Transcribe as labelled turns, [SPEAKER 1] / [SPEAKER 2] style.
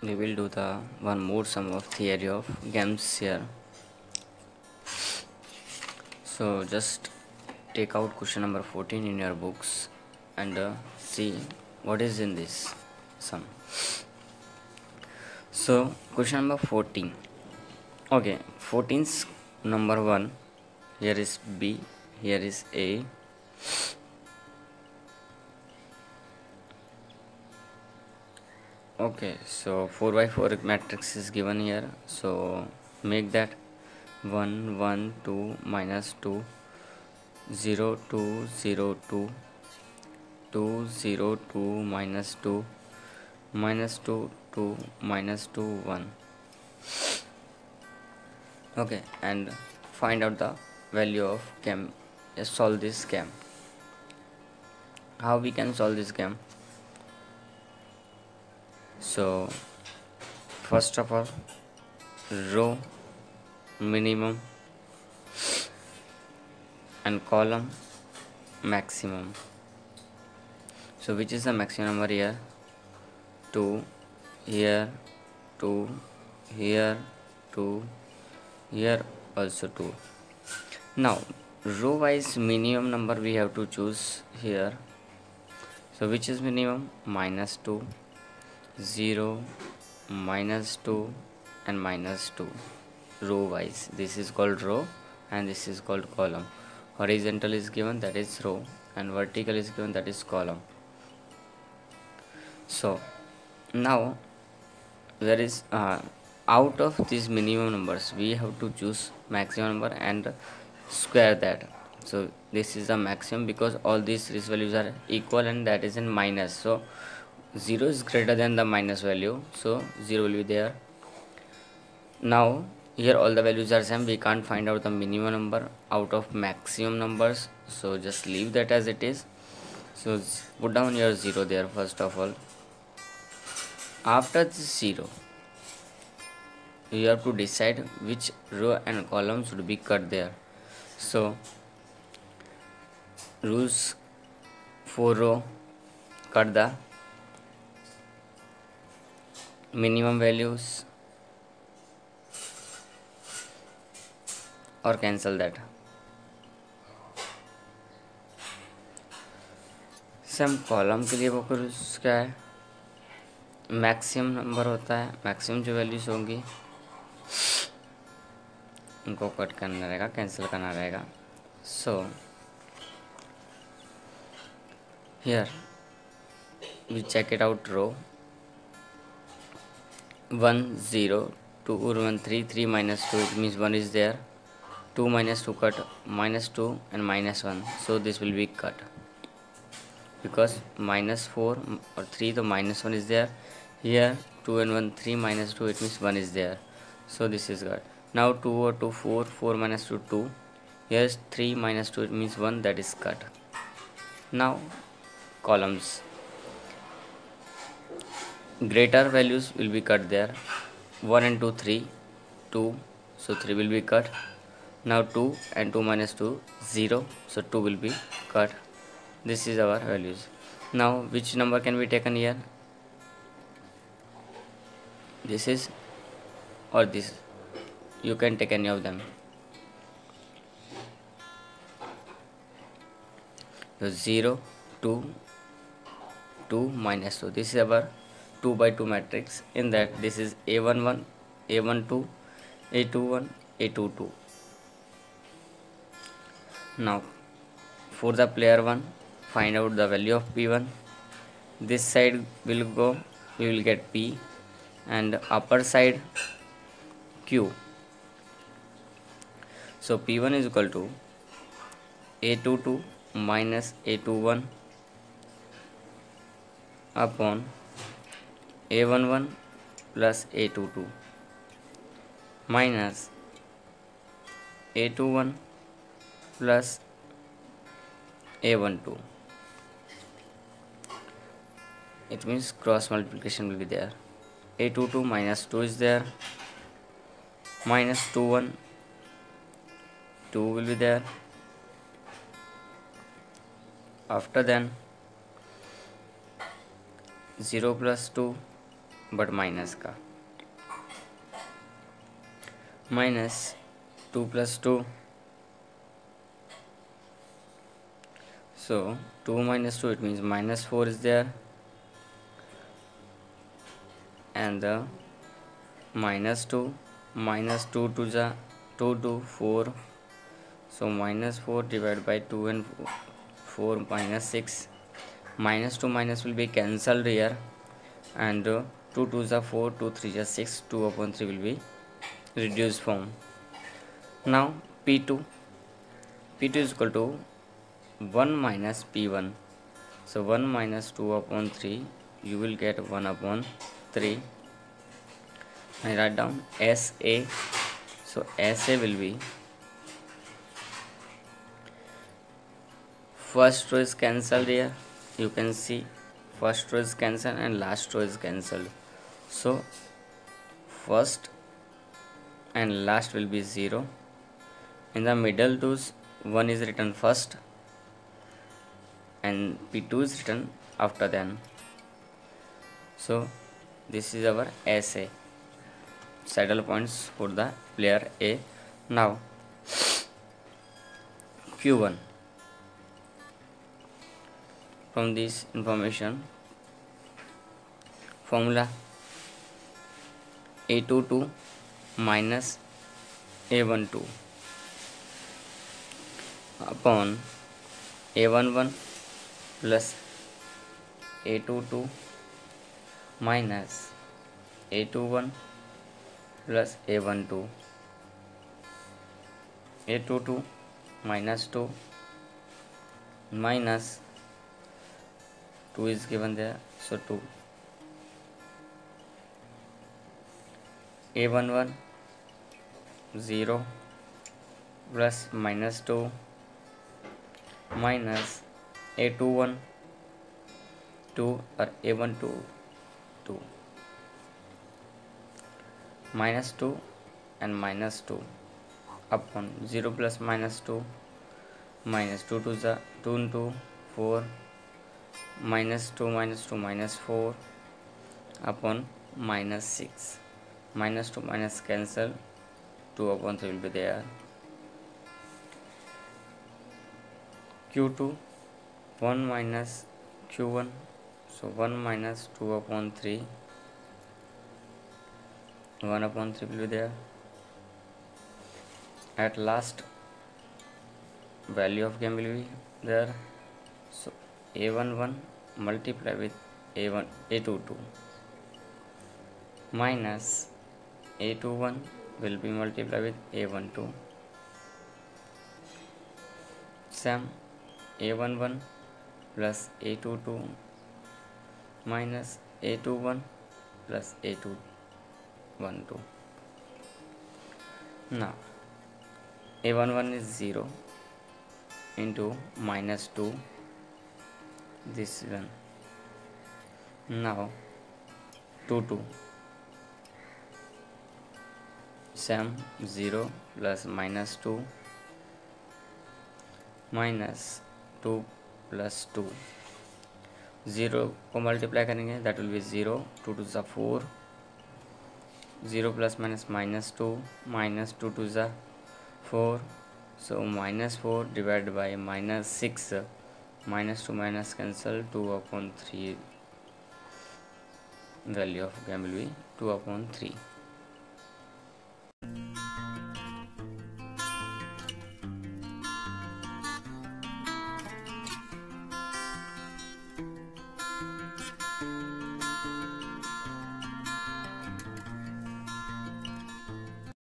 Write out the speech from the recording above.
[SPEAKER 1] we will do the one more sum of theory of games here. So just take out question number 14 in your books and see what is in this sum. So question number 14. Okay, 14's number 1, here is B, here is A. Okay, so 4 by 4 matrix is given here, so make that 1 1 2 minus 2 0 2 0 2 2 0 2 minus 2 minus 2 2 minus 2 1. Okay, and find out the value of game. Let's solve this game. How we can solve this game? So first of all, row minimum and column maximum. So which is the maximum number here? 2 here, 2 here, 2 here, also 2. Now row wise minimum number we have to choose here. So which is minimum? Minus 2, 0, minus 2 and minus 2. Row wise, this is called row and this is called column. Horizontal is given, that is row, and vertical is given, that is column. So now there is out of these minimum numbers we have to choose maximum number and square that. So this is the maximum because all these values are equal and that is in minus, so 0 is greater than the minus value, so 0 will be there. Now here all the values are same, we can't find out the minimum number out of maximum numbers, so just leave that as it is. So put down your 0 there first of all. After this 0 you have to decide which row and column should be cut there. So rules for row, cut the minimum values और cancel that. Same column के लिए वो कुछ क्या है, maximum number होता है, maximum जो वैल्यूज होंगी उनको कट करना रहेगा, कैंसिल करना रहेगा. So here we check it out. Row 1 0 2 1 3 3 minus 2, it means 1 is there. 2 minus 2 cut, minus 2 and minus 1, so this will be cut because minus 4 or 3, the minus 1 is there. Here 2 and 1 3 minus 2, it means 1 is there, so this is cut. Now 2 or 2 4, 4 minus 2 2, here is 3 minus 2, it means 1, that is cut. Now columns, greater values will be cut there. 1 and 2 3 2, so 3 will be cut. Now 2 and 2 minus 2 0, so 2 will be cut. This is our values. Now which number can be taken here? This is or this, you can take any of them. So 0 2 2 minus 2, this is our 2 by 2 matrix. In that this is A11 A12 A21 A22. Now for the player 1, find out the value of P1. This side will go, we will get P, and upper side Q. So P1 is equal to A22 minus A21 upon A11 plus A22 minus A21 plus A12. It means cross multiplication will be there. A22 minus 2 is there, minus 21 2 will be there. After then 0 plus 2 but minus का। Minus 2 plus 2, so 2 minus 2, it means minus 4 is there, and the minus 2 to the 2 to 4, so minus 4 divided by 2 and 4 minus 6. Minus 2 minus will be cancelled here, and 2 to the 4, 2 3 is 6, 2 upon 3 will be reduced form. Now P2 is equal to 1 minus P1, so 1 minus 2 upon 3, you will get 1 upon 3. I write down SA, so SA will be first row is cancelled here, you can see first row is cancelled and last row is cancelled, so first and last will be 0. In the middle twos, 1 is written first and P2 is written after then. So this is our SA, saddle points for the player A. Now Q1, from this information formula, A22 minus A12 upon A11 plus A22 minus A21 plus A12, A22 minus 2 minus 2 is given there, so 2, A11 0 plus minus 2 minus A21 2 or A12 2, minus 2 and minus 2 upon 0 plus minus 2 minus 2 to the 2 into 4 minus 2 minus 4 upon minus 6, minus 2 minus cancel, 2 upon 3 will be there. Q2 1 minus Q1, so 1 minus 2 upon 3, 1 upon 3 will be there. At last value of game will be there, so A11 multiply with A22 minus A21 will be multiplied with A12, sum A11 plus A22 minus A21 plus A12. Now A11 is 0 into minus 2, this one. Now 2 sum 0 plus minus 2 minus 2 plus 2, 0 को multiply करेंगे, that will be 0, 2 to the 4, 0 plus minus 2 minus 2 to the 4, so minus 4 divided by minus 6, minus 2 minus cancel, 2 upon 3, value of game will be 2 upon 3.